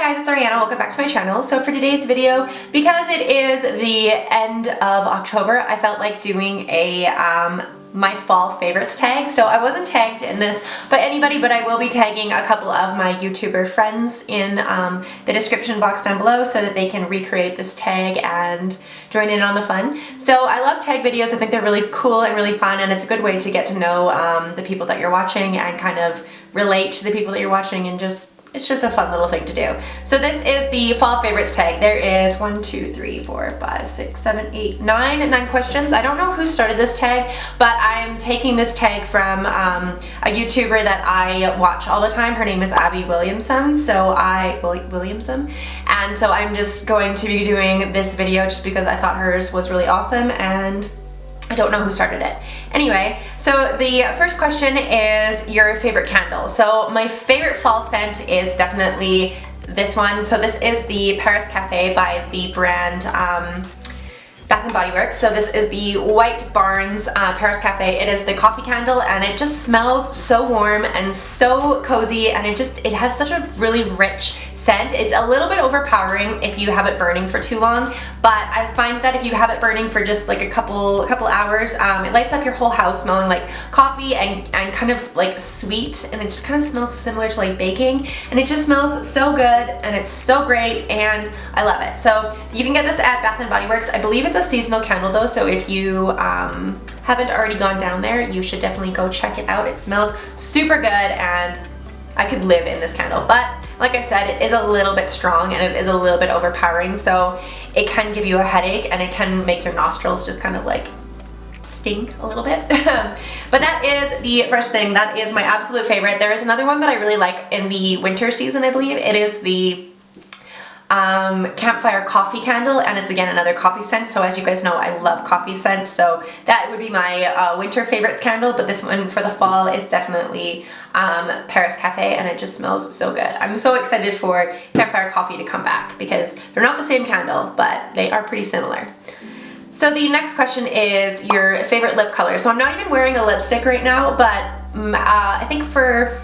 guys, it's Ariana. Welcome back to my channel. So for today's video, because it is the end of October, I felt like doing a my fall favorites tag. So I wasn't tagged in this by anybody, but I will be tagging a couple of my YouTuber friends in the description box down below so that they can recreate this tag and join in on the fun. So I love tag videos. I think they're really cool and really fun, and it's a good way to get to know the people that you're watching and kind of relate to the people that you're watching, and it's just a fun little thing to do. So this is the fall favorites tag. There is 1, 2, 3, 4, 5, 6, 7, 8, 9 questions. I don't know who started this tag, but I'm taking this tag from a YouTuber that I watch all the time. Her name is Abby Williamson. Williamson. And so I'm just going to be doing this video just because I thought hers was really awesome, and I don't know who started it. Anyway, so the first question is your favorite candle. So my favorite fall scent is definitely this one. So this is the Paris Cafe by the brand Bath & Body Works. So this is the White Barns Paris Cafe. It is the coffee candle, and it just smells so warm and so cozy, and it has such a really rich scent. It's a little bit overpowering if you have it burning for too long, but I find that if you have it burning for just like a couple hours, it lights up your whole house smelling like coffee and kind of like sweet, and it just kind of smells similar to like baking, and it just smells so good, and it's so great, and I love it. So you can get this at Bath & Body Works. I believe it's a seasonal candle though, so if you haven't already gone down there, you should definitely go check it out. It smells super good, and I could live in this candle, but like I said, it is a little bit strong and it is a little bit overpowering, so it can give you a headache and it can make your nostrils just kind of like stink a little bit. But that is the first thing. That is my absolute favorite. There is another one that I really like in the winter season, I believe. It is the campfire coffee candle, and it's again another coffee scent. So as you guys know, I love coffee scents, so that would be my winter favorites candle, but this one for the fall is definitely Paris Cafe, and it just smells so good. I'm so excited for campfire coffee to come back because they're not the same candle, but they are pretty similar. So the next question is your favorite lip color. So I'm not even wearing a lipstick right now, but I think for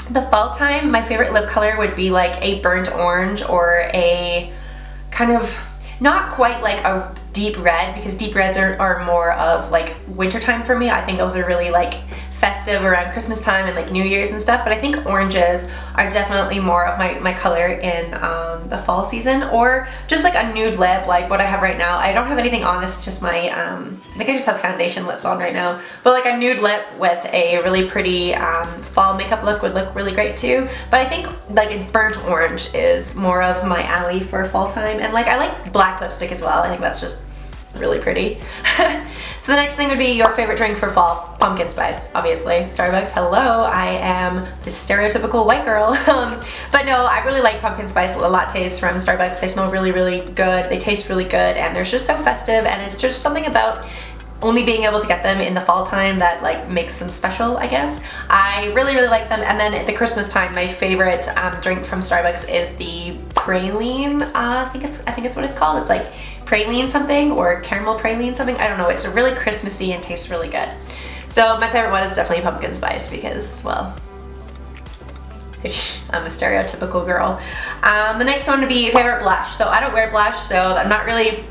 the fall time, my favorite lip color would be like a burnt orange or a kind of, not quite like a deep red, because deep reds are more of like wintertime for me. I think those are really like festive around Christmas time and like New Year's and stuff, but I think oranges are definitely more of my color in the fall season, or just like a nude lip like what I have right now. I don't have anything on, this is just my, I think I just have foundation lips on right now, but like a nude lip with a really pretty fall makeup look would look really great too. But I think like a burnt orange is more of my alley for fall time, and like I like black lipstick as well. I think that's just really pretty. So the next thing would be your favorite drink for fall. Pumpkin spice, obviously. Starbucks, hello, I am the stereotypical white girl. But no, I really like pumpkin spice lattes from Starbucks. They smell really, really good. They taste really good, and they're just so festive, and it's just something about only being able to get them in the fall time that like makes them special, I guess. I really, really like them. And then at the Christmas time, my favorite drink from Starbucks is the praline. I think it's what it's called. It's like praline something, or caramel praline something. I don't know. It's really Christmassy and tastes really good. So my favorite one is definitely pumpkin spice because, well, I'm a stereotypical girl. The next one would be favorite blush. So I don't wear blush, so I'm not really,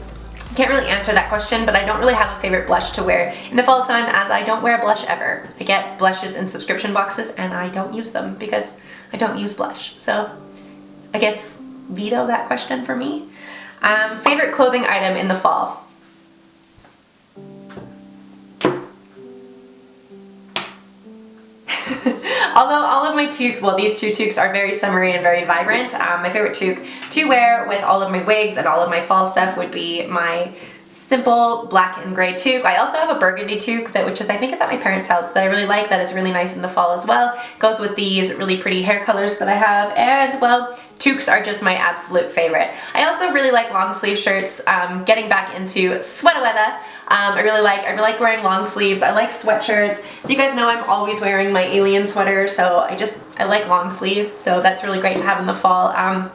can't really answer that question, but I don't really have a favorite blush to wear in the fall time, as I don't wear blush ever. I get blushes in subscription boxes and I don't use them because I don't use blush. So I guess veto that question for me. Favorite clothing item in the fall. Although all of my toques, well, these two toques are very summery and very vibrant, my favorite toque to wear with all of my wigs and all of my fall stuff would be my simple black and gray toque. I also have a burgundy toque which is, I think it's at my parents' house, that I really like, that is really nice in the fall as well. Goes with these really pretty hair colors that I have, and well, toques are just my absolute favorite. I also really like long sleeve shirts. Getting back into sweater weather. I really like wearing long sleeves. I like sweatshirts. So you guys know I'm always wearing my alien sweater, so I like long sleeves, so that's really great to have in the fall. I'm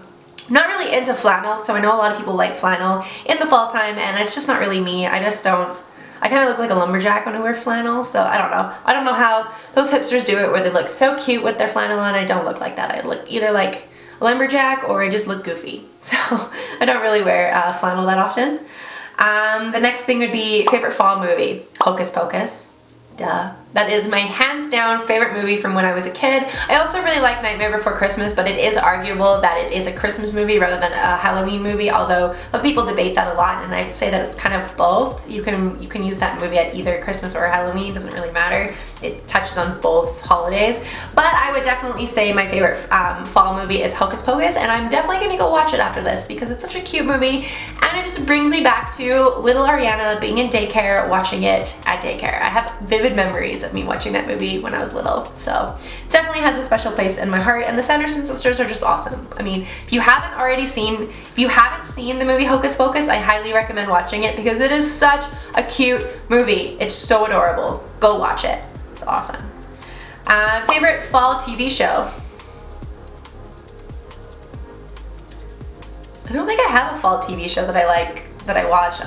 not really into flannel, so I know a lot of people like flannel in the fall time, and it's just not really me. I just don't, I kind of look like a lumberjack when I wear flannel, so I don't know. I don't know how those hipsters do it where they look so cute with their flannel on. I don't look like that. I look either like a lumberjack or I just look goofy. So I don't really wear flannel that often. The next thing would be favorite fall movie, Hocus Pocus. Duh. That is my hands down favorite movie from when I was a kid. I also really like Nightmare Before Christmas, but it is arguable that it is a Christmas movie rather than a Halloween movie, although a lot of people debate that a lot, and I'd say that it's kind of both. You can use that movie at either Christmas or Halloween, doesn't really matter. It touches on both holidays. But I would definitely say my favorite fall movie is Hocus Pocus, and I'm definitely gonna go watch it after this because it's such a cute movie, and it just brings me back to little Ariana being in daycare, watching it at daycare. I have vivid memories of me watching that movie when I was little, so it definitely has a special place in my heart. And the Sanderson sisters are just awesome. I mean, if you haven't seen the movie Hocus Pocus, I highly recommend watching it because it is such a cute movie. It's so adorable. Go watch it. It's awesome. Favorite fall TV show? I don't think I have a fall TV show that I like, that I watch.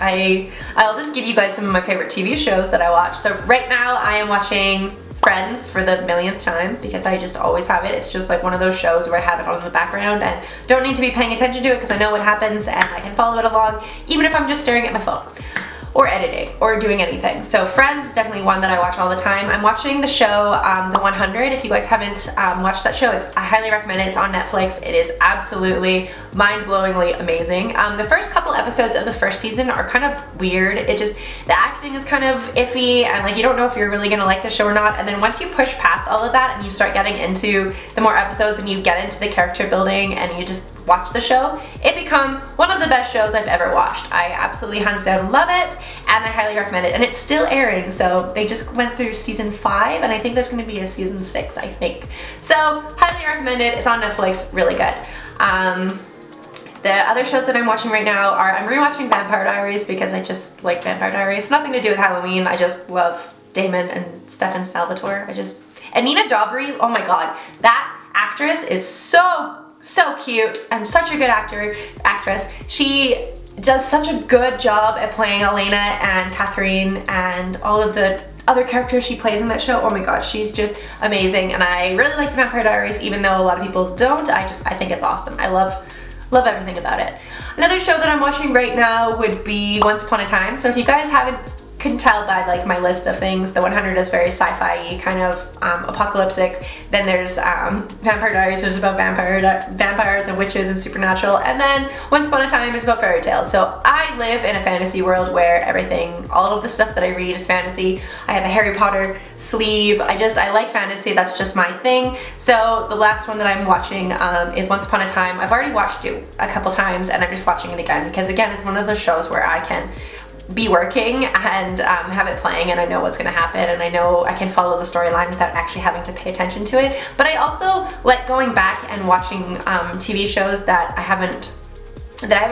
I'll just give you guys some of my favorite TV shows that I watch. So right now I am watching Friends for the millionth time because I just always have it. It's just like one of those shows where I have it on in the background and don't need to be paying attention to it because I know what happens and I can follow it along even if I'm just staring at my phone or editing or doing anything. So Friends is definitely one that I watch all the time. I'm watching the show The 100. If you guys haven't watched that show, I highly recommend it. It's on Netflix. It is absolutely mind-blowingly amazing. The first couple episodes of the first season are kind of weird. The acting is kind of iffy and like you don't know if you're really gonna like the show or not. And then once you push past all of that and you start getting into the more episodes and you get into the character building and you just watch the show, it becomes one of the best shows I've ever watched. I absolutely hands down love it and I highly recommend it, and it's still airing. So they just went through season 5 and I think there's going to be a season 6, I think. So highly recommend it. It's on Netflix, really good. The other shows that I'm watching right now are, I'm rewatching Vampire Diaries because I just like Vampire Diaries. Nothing to do with Halloween, I just love Damon and Stefan Salvatore. And Nina Dobrev, oh my god, that actress is so cute and such a good actress. She does such a good job at playing Elena and Catherine and all of the other characters she plays in that show. Oh my god, she's just amazing, and I really like the Vampire Diaries even though a lot of people don't. I think it's awesome. I love everything about it. Another show that I'm watching right now would be Once Upon a Time. So if you guys couldn't tell by like my list of things, the 100 is very sci-fi kind of apocalyptic. Then there's Vampire Diaries, which is about vampires and witches and supernatural, and then Once Upon a Time is about fairy tales. So I live in a fantasy world where all of the stuff that I read is fantasy. I have a Harry Potter sleeve. I like fantasy, that's just my thing. So the last one that I'm watching is Once Upon a Time. I've already watched it a couple times and I'm just watching it again because again, it's one of those shows where I can be working and have it playing and I know what's going to happen and I know I can follow the storyline without actually having to pay attention to it. But I also like going back and watching TV shows that I haven't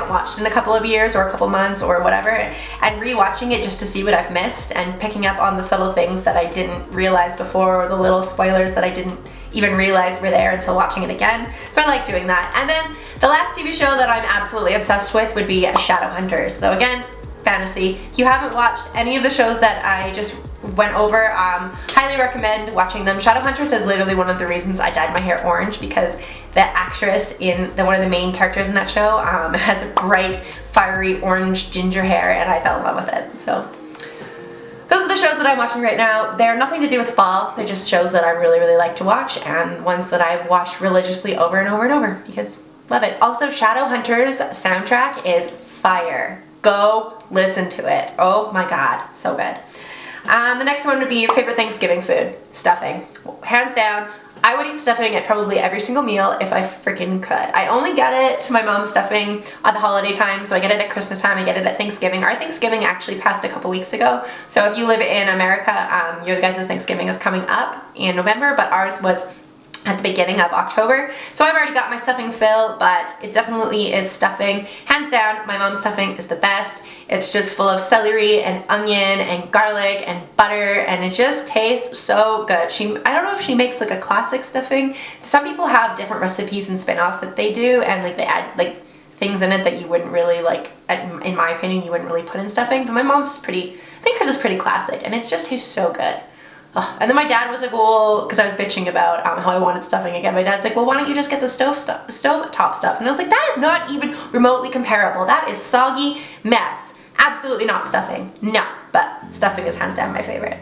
watched in a couple of years or a couple months or whatever, and rewatching it just to see what I've missed and picking up on the subtle things that I didn't realize before or the little spoilers that I didn't even realize were there until watching it again. So I like doing that. And then the last TV show that I'm absolutely obsessed with would be Shadowhunters. So again, fantasy. If you haven't watched any of the shows that I just went over, highly recommend watching them. Shadowhunters is literally one of the reasons I dyed my hair orange because the actress one of the main characters in that show has a bright, fiery orange ginger hair and I fell in love with it. So those are the shows that I'm watching right now. They're nothing to do with fall. They're just shows that I really like to watch and ones that I've watched religiously over and over and over because love it. Also, Shadowhunters soundtrack is fire. Go listen to it. Oh my god, so good. The next one would be your favorite Thanksgiving food. Stuffing. Hands down, I would eat stuffing at probably every single meal if I freaking could. I only get it, my mom's stuffing, at the holiday time, so I get it at Christmas time, I get it at Thanksgiving. Our Thanksgiving actually passed a couple weeks ago, so if you live in America, your guys' Thanksgiving is coming up in November, but ours was at the beginning of October. So I've already got my stuffing filled, but it definitely is stuffing. Hands down, my mom's stuffing is the best. It's just full of celery and onion and garlic and butter, and it just tastes so good. I don't know if she makes like a classic stuffing. Some people have different recipes and spin-offs that they do, and like they add like things in it that you wouldn't really like, in my opinion, you wouldn't really put in stuffing. But my mom's is I think hers is pretty classic, and it just tastes so good. And then my dad was like, well, because I was bitching about how I wanted stuffing again. My dad's like, well, why don't you just get the stove top stuff? And I was like, that is not even remotely comparable. That is soggy mess. Absolutely not stuffing. No, but stuffing is hands down my favorite.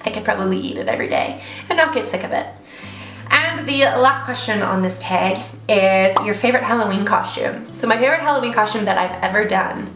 I could probably eat it every day and not get sick of it. And the last question on this tag is your favorite Halloween costume. So my favorite Halloween costume that I've ever done.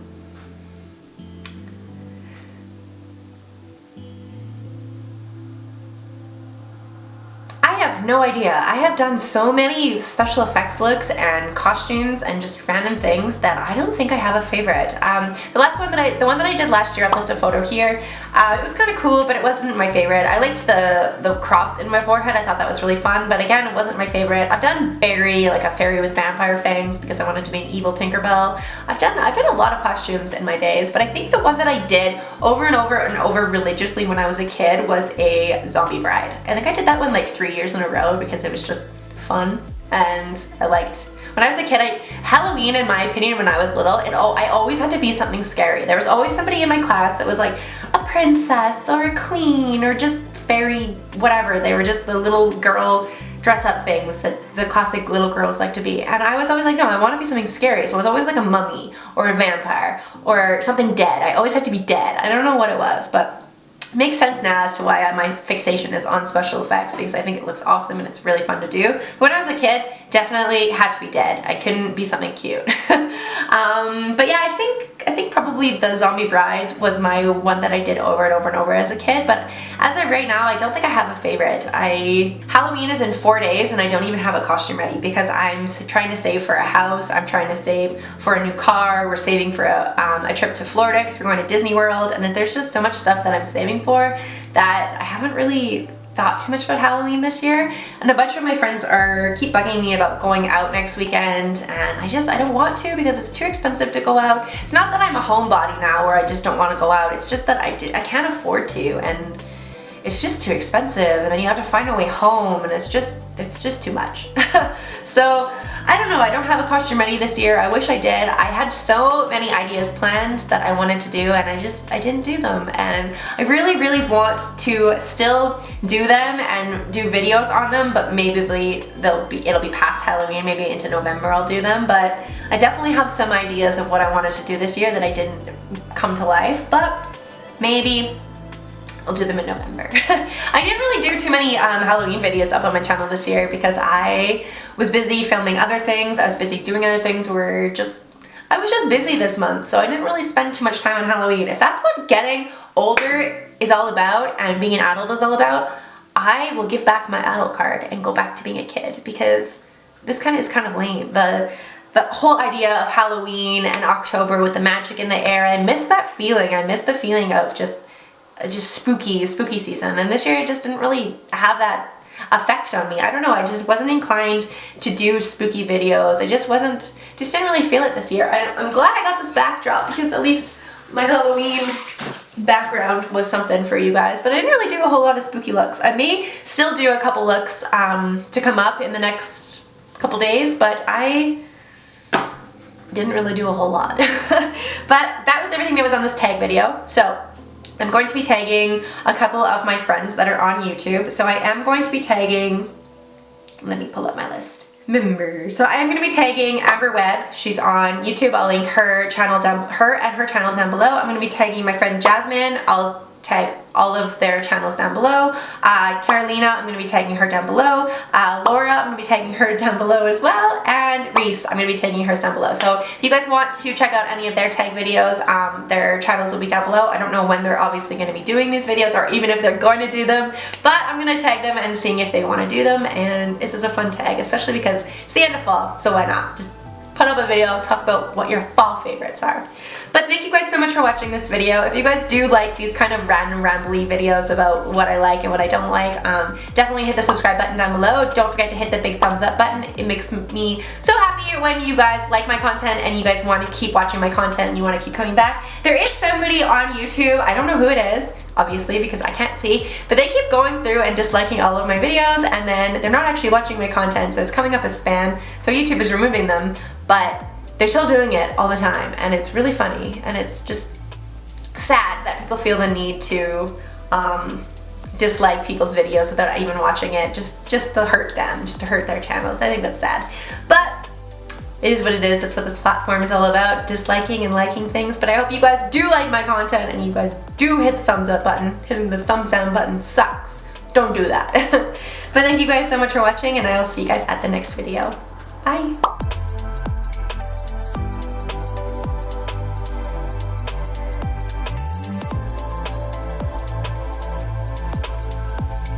I have no idea. I have done so many special effects looks and costumes and just random things that I don't think I have a favorite. The one that I did last year, I'll post a photo here. It was kind of cool, but it wasn't my favorite. I liked the cross in my forehead. I thought that was really fun, but again, it wasn't my favorite. I've done Barry, like a fairy with vampire fangs, because I wanted to be an evil Tinkerbell. I've done a lot of costumes in my days, but I think the one that I did over and over and over religiously when I was a kid was a zombie bride. I think I did that one like 3 years in a row because it was just fun, and I liked. When I was a kid, Halloween, in my opinion, when I was little, I always had to be something scary. There was always somebody in my class that was like a princess or a queen or just fairy, whatever. They were just the little girl dress-up things that the classic little girls like to be. And I was always like, no, I want to be something scary. So I was always like a mummy or a vampire or something dead. I always had to be dead. I don't know what it was, but it makes sense now as to why my fixation is on special effects, because I think it looks awesome and it's really fun to do. When I was a kid, definitely had to be dead. I couldn't be something cute. But yeah, I think probably the zombie bride was my one that I did over and over and over as a kid, but as of right now, I don't think I have a favorite. Halloween is in 4 days and I don't even have a costume ready because I'm trying to save for a house, I'm trying to save for a new car, we're saving for a trip to Florida because we're going to Disney World, and then there's just so much stuff that I'm saving for that I haven't really thought too much about Halloween this year. And a bunch of my friends keep bugging me about going out next weekend, and I don't want to because it's too expensive to go out. It's not that I'm a homebody now where I just don't want to go out, it's just that I can't afford to, and it's just too expensive, and then you have to find a way home, and it's just too much. So I don't know, I don't have a costume ready this year. I wish I did. I had so many ideas planned that I wanted to do, and I didn't do them. And I really, really want to still do them and do videos on them, but maybe it'll be past Halloween, maybe into November I'll do them. But I definitely have some ideas of what I wanted to do this year that I didn't come to life, but maybe I'll do them in November. I didn't really do too many Halloween videos up on my channel this year because I was busy filming other things. I was busy doing other things. I was just busy this month, so I didn't really spend too much time on Halloween. If that's what getting older is all about and being an adult is all about, I will give back my adult card and go back to being a kid, because this is kind of lame. The whole idea of Halloween and October with the magic in the air, I miss that feeling. I miss the feeling of just spooky season, and this year it just didn't really have that effect on me. I don't know, I just wasn't inclined to do spooky videos. I just didn't really feel it this year. I'm glad I got this backdrop because at least my Halloween background was something for you guys, but I didn't really do a whole lot of spooky looks. I may still do a couple looks to come up in the next couple days, but I didn't really do a whole lot. But that was everything that was on this tag video. So I'm going to be tagging a couple of my friends that are on YouTube. So I am going to be tagging, let me pull up my list. Members. So I am going to be tagging Amber Webb. She's on YouTube. I'll link her and her channel down below. I'm going to be tagging my friend Jasmine. I'll tag all of their channels down below. Karolina, I'm going to be tagging her down below. Laura, I'm going to be tagging her down below as well. And Reese, I'm going to be tagging hers down below. So if you guys want to check out any of their tag videos, their channels will be down below. I don't know when they're obviously going to be doing these videos or even if they're going to do them, but I'm going to tag them and seeing if they want to do them. And this is a fun tag, especially because it's the end of fall, so why not? Just put up a video, talk about what your fall favorites are. But thank you guys so much for watching this video. If you guys do like these kind of random rambly videos about what I like and what I don't like, definitely hit the subscribe button down below. Don't forget to hit the big thumbs up button. It makes me so happy when you guys like my content and you guys want to keep watching my content and you want to keep coming back. There is somebody on YouTube, I don't know who it is, obviously because I can't see, but they keep going through and disliking all of my videos, and then they're not actually watching my content, so it's coming up as spam, so YouTube is removing them, but they're still doing it all the time, and it's really funny, and it's just sad that people feel the need to dislike people's videos without even watching it, just to hurt them, just to hurt their channels. I think that's sad. But it is what it is. That's what this platform is all about, disliking and liking things. But I hope you guys do like my content and you guys do hit the thumbs up button. Hitting the thumbs down button sucks. Don't do that. But thank you guys so much for watching, and I will see you guys at the next video. Bye.